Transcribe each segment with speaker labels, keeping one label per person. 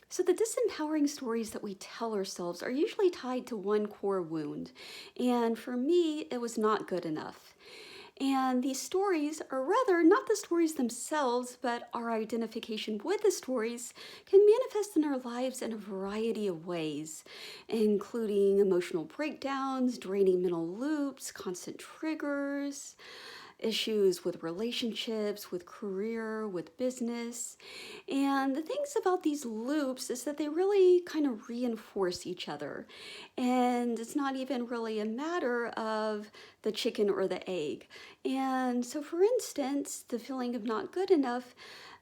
Speaker 1: So the disempowering stories that we tell ourselves are usually tied to one core wound. And for me, it was not good enough. And these stories, or rather, not the stories themselves, but our identification with the stories, can manifest in our lives in a variety of ways, including emotional breakdowns, draining mental loops, constant triggers, issues with relationships, with career, with business. And the things about these loops is that they really kind of reinforce each other. And it's not even really a matter of the chicken or the egg. And so, for instance, the feeling of not good enough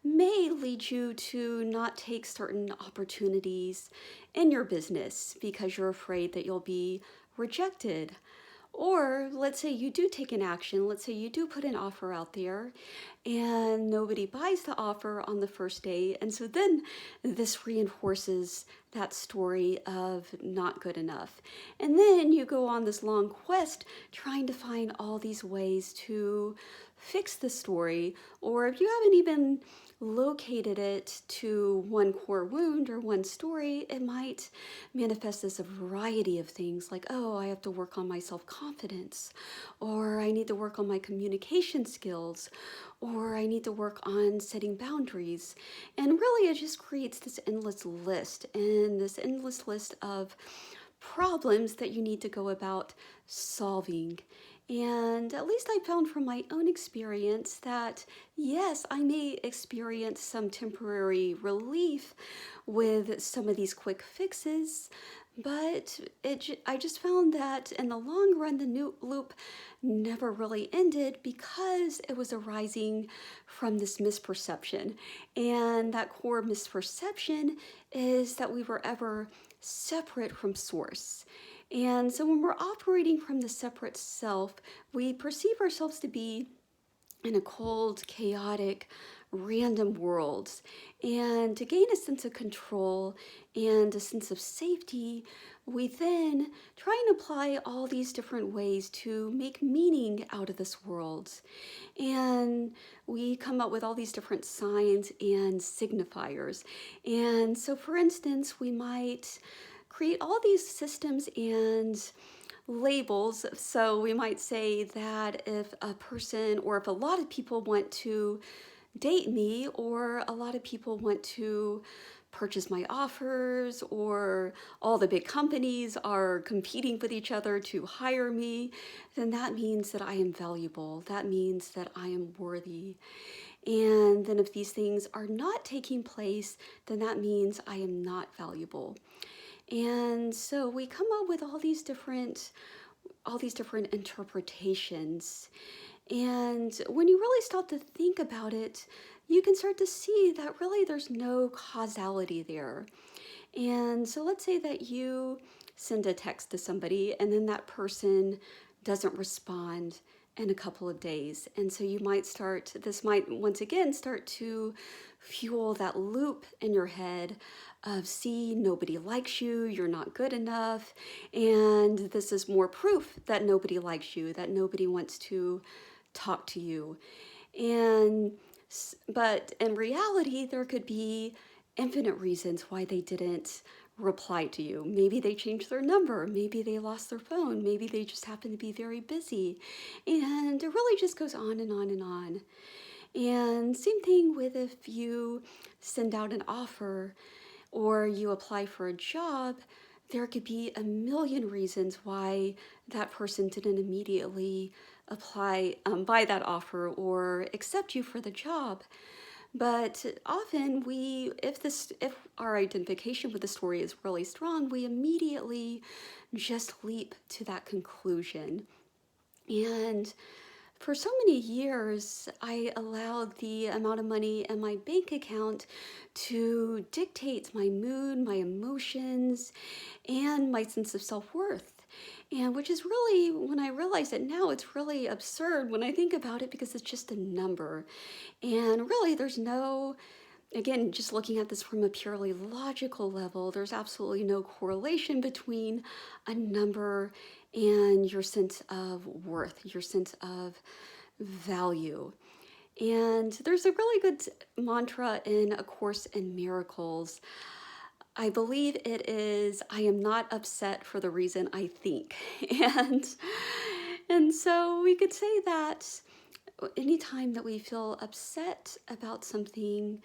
Speaker 1: may lead you to not take certain opportunities in your business because you're afraid that you'll be rejected. Or let's say you do take an action, let's say you do put an offer out there and nobody buys the offer on the first day. And so then this reinforces that story of not good enough. And then you go on this long quest trying to find all these ways to fix the story, or if you haven't even located it to one core wound or one story, it might manifest as a variety of things like, oh, I have to work on my self-confidence, or I need to work on my communication skills, or I need to work on setting boundaries. And really, it just creates this endless list and this endless list of problems that you need to go about solving. And at least I found from my own experience that yes, I may experience some temporary relief with some of these quick fixes, but I just found that in the long run, the new loop never really ended because it was arising from this misperception. And that core misperception is that we were ever separate from source. And so when we're operating from the separate self, we perceive ourselves to be in a cold, chaotic, random world. And to gain a sense of control and a sense of safety, we then try and apply all these different ways to make meaning out of this world. And we come up with all these different signs and signifiers. And so, for instance, we might create all these systems and labels. So we might say that if a person or if a lot of people want to date me, or a lot of people want to purchase my offers, or all the big companies are competing with each other to hire me, then that means that I am valuable. That means that I am worthy. And then if these things are not taking place, then that means I am not valuable. And so we come up with all these different interpretations. And when you really stop to think about it, you can start to see that really there's no causality there. And so let's say that you send a text to somebody and then that person doesn't respond in a couple of days. And so this might once again start to fuel that loop in your head of, see, nobody likes you, you're not good enough. And this is more proof that nobody likes you, that nobody wants to talk to you. But in reality, there could be infinite reasons why they didn't reply to you. Maybe they changed their number, maybe they lost their phone, maybe they just happen to be very busy. And it really just goes on and on and on. And same thing with if you send out an offer or you apply for a job, there could be a million reasons why that person didn't immediately buy that offer or accept you for the job. But often if our identification with the story is really strong, we immediately just leap to that conclusion. And for so many years, I allowed the amount of money in my bank account to dictate my mood, my emotions, and my sense of self-worth. And which is really, when I realize it now, it's really absurd when I think about it because it's just a number. And really, there's no, again, just looking at this from a purely logical level, there's absolutely no correlation between a number and your sense of worth, your sense of value. And there's a really good mantra in A Course in Miracles I believe it is, I am not upset for the reason I think. And and so we could say that anytime that we feel upset about something,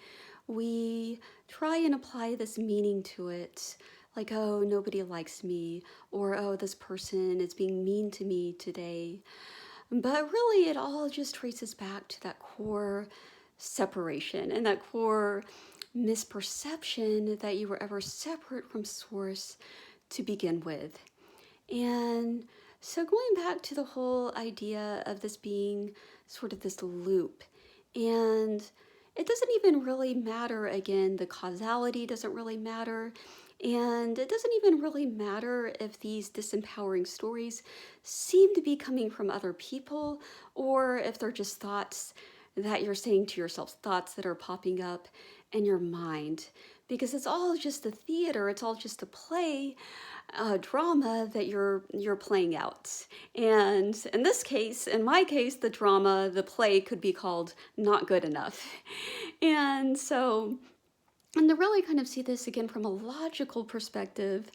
Speaker 1: we try and apply this meaning to it. Like, oh, nobody likes me, or oh, this person is being mean to me today. But really, it all just traces back to that core separation and that core misperception that you were ever separate from Source to begin with. And so, going back to the whole idea of this being sort of this loop, and it doesn't even really matter, again, the causality doesn't really matter. And it doesn't even really matter if these disempowering stories seem to be coming from other people or if they're just thoughts that you're saying to yourself, thoughts that are popping up in your mind. Because it's all just a theater, it's all just a play, a drama that you're playing out. And in this case, in my case, the drama, the play could be called Not Good Enough. And so, and to really kind of see this again from a logical perspective,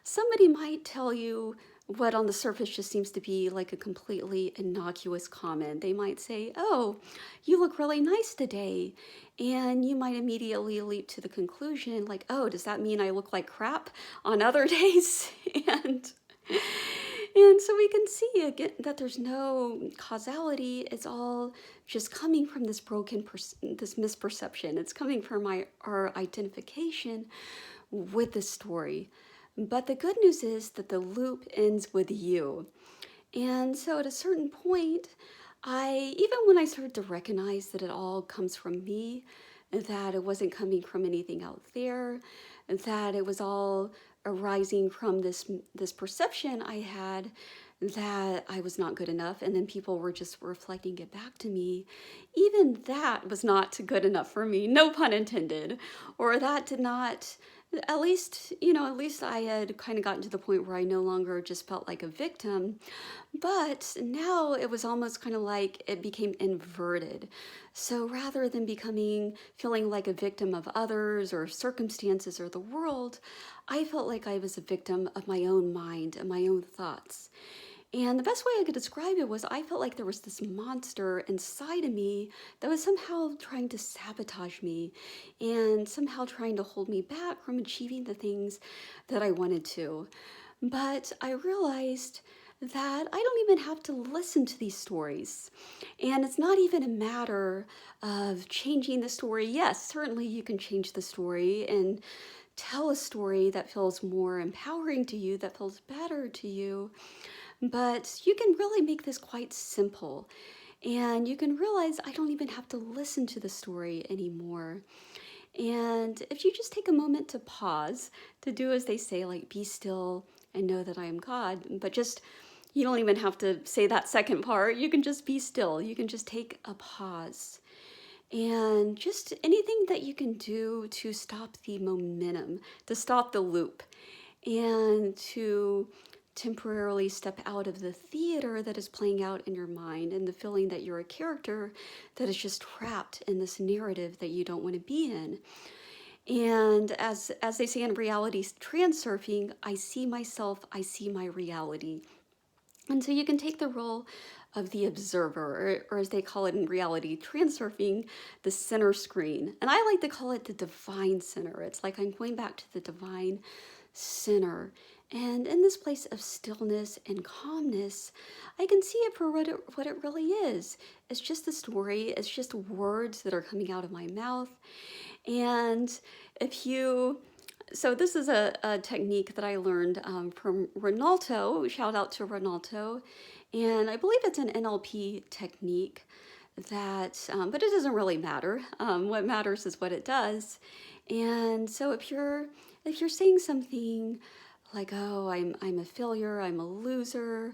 Speaker 1: somebody might tell you what on the surface just seems to be like a completely innocuous comment. They might say, oh, you look really nice today. And you might immediately leap to the conclusion like, oh, does that mean I look like crap on other days? and and so we can see again that there's no causality. It's all just coming from this this misperception. It's coming from our identification with the story. But the good news is that the loop ends with you. And so at a certain point, even when I started to recognize that it all comes from me, that it wasn't coming from anything out there, that it was all arising from this perception I had that I was not good enough, and then people were just reflecting it back to me, even that was not good enough for me, no pun intended, or that did not, at least I had kind of gotten to the point where I no longer just felt like a victim, but now it was almost kind of like it became inverted. So rather than feeling like a victim of others or circumstances or the world, I felt like I was a victim of my own mind and my own thoughts. And the best way I could describe it was I felt like there was this monster inside of me that was somehow trying to sabotage me and somehow trying to hold me back from achieving the things that I wanted to. But I realized that I don't even have to listen to these stories. And it's not even a matter of changing the story. Yes, certainly you can change the story and tell a story that feels more empowering to you, that feels better to you. But you can really make this quite simple. And you can realize I don't even have to listen to the story anymore. And if you just take a moment to pause, to do as they say, like be still and know that I am God, but you don't even have to say that second part. You can just be still. You can just take a pause. And just anything that you can do to stop the momentum, to stop the loop, and to temporarily step out of the theater that is playing out in your mind and the feeling that you're a character that is just trapped in this narrative that you don't want to be in. And as they say in reality transurfing, I see myself, I see my reality. And so you can take the role of the observer, or as they call it in reality transurfing, the center screen. And I like to call it the divine center. It's like I'm going back to the divine center. And in this place of stillness and calmness, I can see it for what it really is. It's just a story. It's just words that are coming out of my mouth. And so this is a technique that I learned from Ronaldo. Shout out to Ronaldo. And I believe it's an NLP technique but it doesn't really matter. What matters is what it does. And so if you're saying something like, oh, I'm a failure, I'm a loser,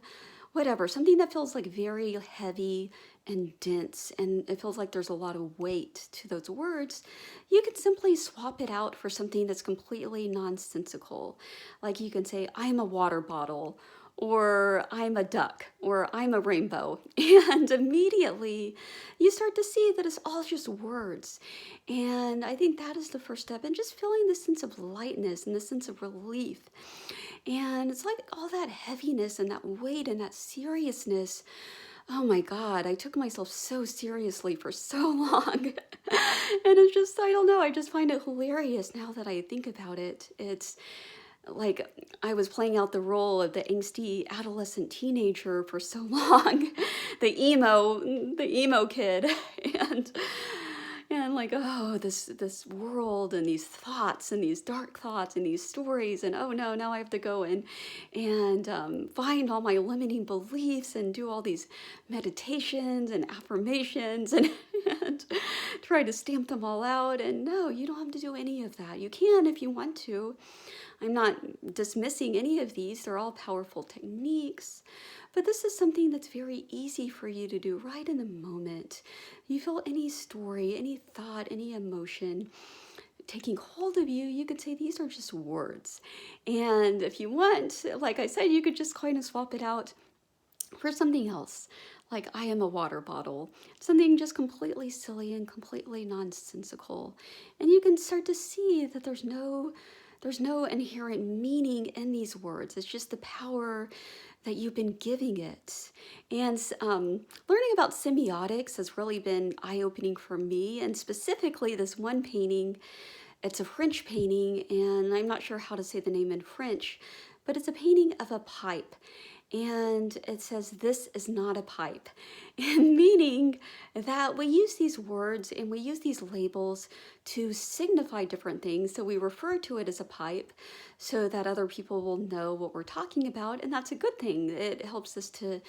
Speaker 1: whatever, something that feels like very heavy and dense, and it feels like there's a lot of weight to those words, you can simply swap it out for something that's completely nonsensical. Like you can say, I'm a water bottle, or I'm a duck, or I'm a rainbow. And immediately you start to see that it's all just words. And I think that is the first step, and just feeling this sense of lightness and this sense of relief. And it's like all that heaviness and that weight and that seriousness. Oh my God, I took myself so seriously for so long. And it's just, I don't know, I just find it hilarious now that I think about it. It's like I was playing out the role of the angsty adolescent teenager for so long, the emo kid, and like, oh, this world and these thoughts and these dark thoughts and these stories, and oh no, now I have to go and find all my limiting beliefs and do all these meditations and affirmations and try to stamp them all out. And no, you don't have to do any of that. You can if you want to. I'm not dismissing any of these. They're all powerful techniques. But this is something that's very easy for you to do right in the moment. You feel any story, any thought, any emotion taking hold of you, you could say these are just words. And if you want, like I said, you could just kind of swap it out for something else. Like I am a water bottle, something just completely silly and completely nonsensical. And you can start to see that there's no inherent meaning in these words. It's just the power that you've been giving it. And learning about semiotics has really been eye-opening for me. And specifically this one painting, it's a French painting, and I'm not sure how to say the name in French, but it's a painting of a pipe. And it says, "This is not a pipe," and meaning that we use these words and we use these labels to signify different things. So we refer to it as a pipe so that other people will know what we're talking about. And that's a good thing. It helps us to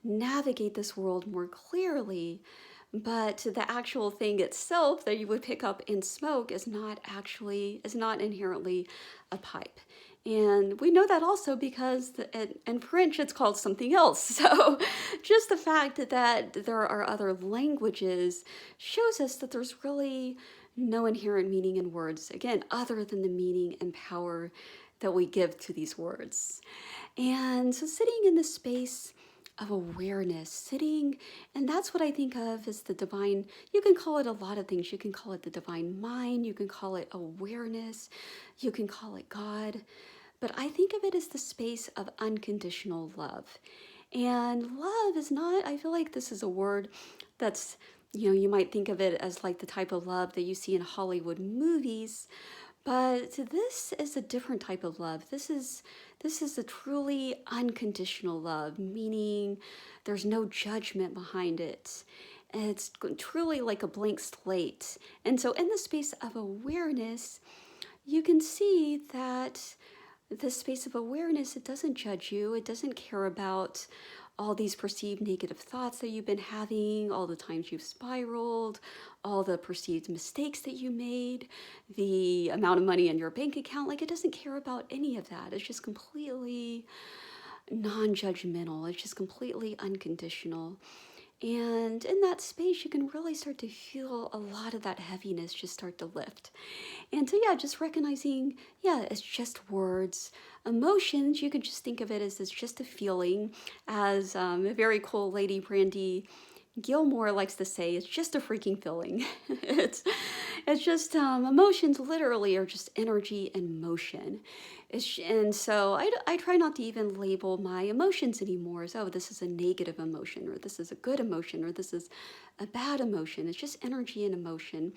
Speaker 1: navigate this world more clearly. But the actual thing itself that you would pick up in smoke is not inherently a pipe. And we know that also because in French it's called something else. So just the fact that there are other languages shows us that there's really no inherent meaning in words, again, other than the meaning and power that we give to these words. And so sitting in the space of awareness, and that's what I think of as the divine. You can call it a lot of things. You can call it the divine mind, you can call it awareness, you can call it God, but I think of it as the space of unconditional love. And love is not, I feel like this is a word that's, you might think of it as like the type of love that you see in Hollywood movies, but this is a different type of love. This is a truly unconditional love, meaning there's no judgment behind it. And it's truly like a blank slate. And so in the space of awareness, you can see that this space of awareness, it doesn't judge you. It doesn't care about all these perceived negative thoughts that you've been having, all the times you've spiraled, all the perceived mistakes that you made, the amount of money in your bank account. Like, it doesn't care about any of that. It's just completely non-judgmental. It's just completely unconditional. And in that space, you can really start to feel a lot of that heaviness just start to lift. And so, yeah, just recognizing, it's just words. Emotions, you could just think of it as it's just a feeling. As a very cool lady, Brandy Gilmore, likes to say, it's just a freaking feeling. it's just, emotions literally are just energy and motion. And so I try not to even label my emotions anymore as, oh, this is a negative emotion, or this is a good emotion, or this is a bad emotion. It's just energy and emotion,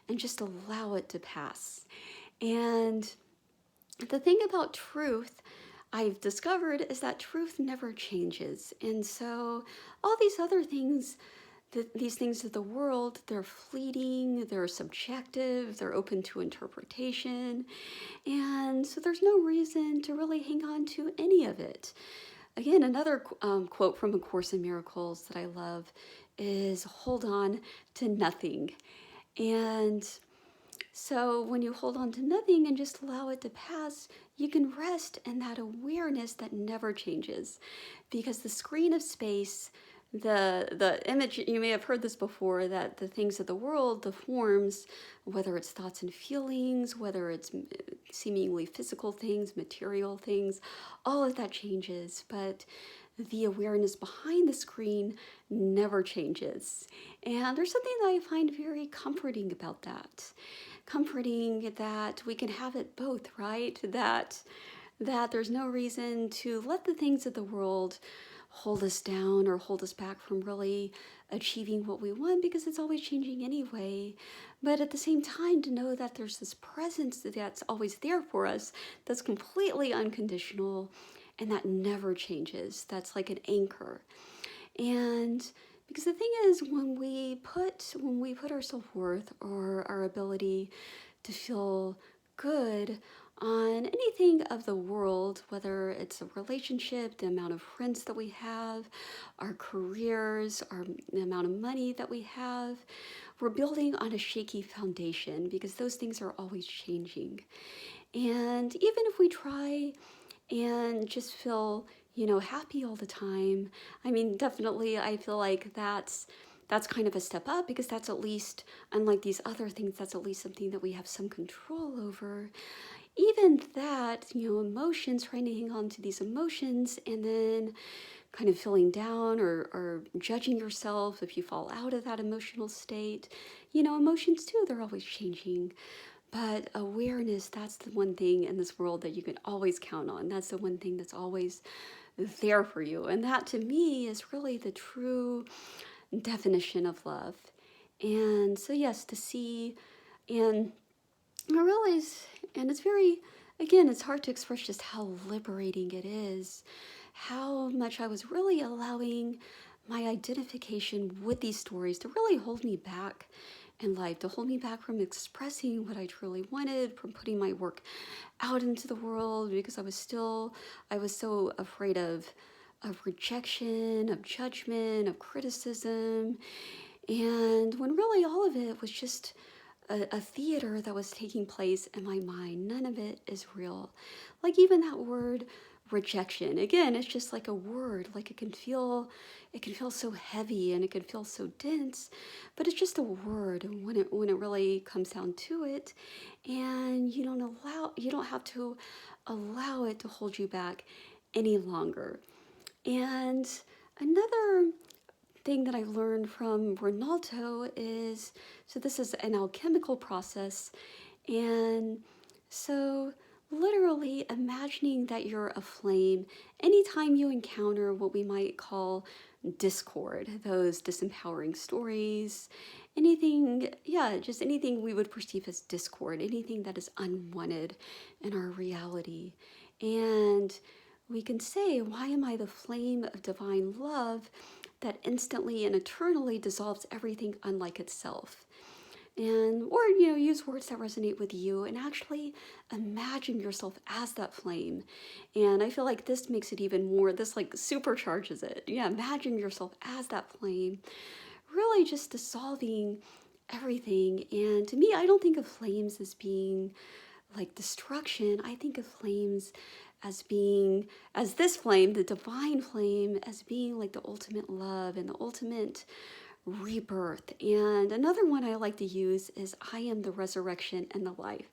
Speaker 1: and just allow it to pass. And the thing about truth I've discovered is that truth never changes. And so all these other things, these things of the world, they're fleeting, they're subjective, they're open to interpretation. And so there's no reason to really hang on to any of it. Again, another quote from A Course in Miracles that I love is, "Hold on to nothing." And so when you hold on to nothing and just allow it to pass, you can rest in that awareness that never changes, because the screen of space the image, you may have heard this before, that the things of the world, the forms, whether it's thoughts and feelings, whether it's seemingly physical things, material things, all of that changes, but the awareness behind the screen never changes. And there's something that I find very comforting about that. Comforting that we can have it both, right? That there's no reason to let the things of the world hold us down or hold us back from really achieving what we want, because it's always changing anyway. But at the same time, to know that there's this presence that's always there for us, that's completely unconditional and that never changes. That's like an anchor. And because the thing is, when we put our self-worth or our ability to feel good on anything of the world, whether it's a relationship, the amount of friends that we have, our careers, the amount of money that we have, we're building on a shaky foundation, because those things are always changing. And even if we try and just feel, happy all the time, I mean, definitely I feel like that's kind of a step up, because that's at least, unlike these other things, that's at least something that we have some control over. Even that, emotions, trying to hang on to these emotions and then kind of feeling down or judging yourself if you fall out of that emotional state. Emotions too, they're always changing. But awareness, that's the one thing in this world that you can always count on. That's the one thing that's always there for you. And that, to me, is really the true definition of love. And so, yes, to see, and I realize, and it's very, again, it's hard to express just how liberating it is, how much I was really allowing my identification with these stories to really hold me back in life, to hold me back from expressing what I truly wanted, from putting my work out into the world, because I was so afraid of rejection, of judgment, of criticism. And when really all of it was just a theater that was taking place in my mind. None of it is real. Like even that word rejection, again, it's just like a word. Like it can feel so heavy and it can feel so dense, but it's just a word when it really comes down to it. And you don't have to allow it to hold you back any longer. And another thing that I learned from Ronaldo is, so this is an alchemical process, and so literally imagining that you're a flame anytime you encounter what we might call discord, those disempowering stories, anything, just anything we would perceive as discord, anything that is unwanted in our reality. And we can say, why am I the flame of divine love that instantly and eternally dissolves everything unlike itself? And, or, use words that resonate with you and actually imagine yourself as that flame. And I feel like this makes it even more, this like supercharges it. Yeah, imagine yourself as that flame, really just dissolving everything. And to me, I don't think of flames as being like destruction. I think of flames as being, as this flame, the divine flame, as being like the ultimate love and the ultimate rebirth. And another one I like to use is I am the resurrection and the life.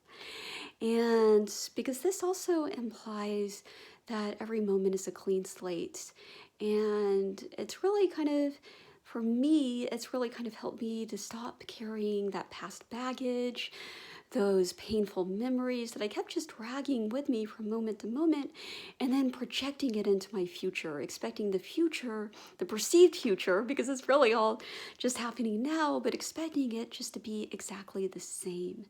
Speaker 1: And because this also implies that every moment is a clean slate. And it's really kind of, for me, it's really kind of helped me to stop carrying that past baggage, those painful memories that I kept just dragging with me from moment to moment, and then projecting it into my future, expecting the future, the perceived future, because it's really all just happening now, but expecting it just to be exactly the same.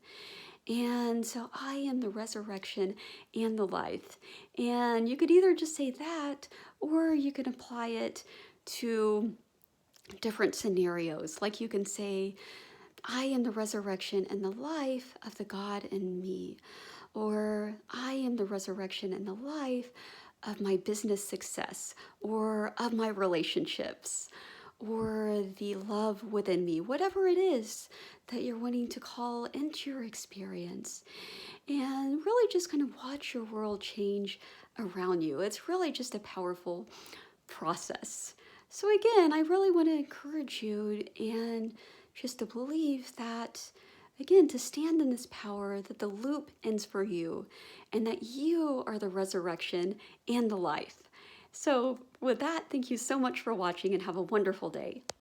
Speaker 1: And so I am the resurrection and the life. And you could either just say that, or you can apply it to different scenarios. Like you can say, I am the resurrection and the life of the God in me. Or I am the resurrection and the life of my business success, or of my relationships, or the love within me, whatever it is that you're wanting to call into your experience. And really just kind of watch your world change around you. It's really just a powerful process. So again, I really want to encourage you and just to believe that, again, to stand in this power that the loop ends for you and that you are the resurrection and the life. So with that, thank you so much for watching and have a wonderful day.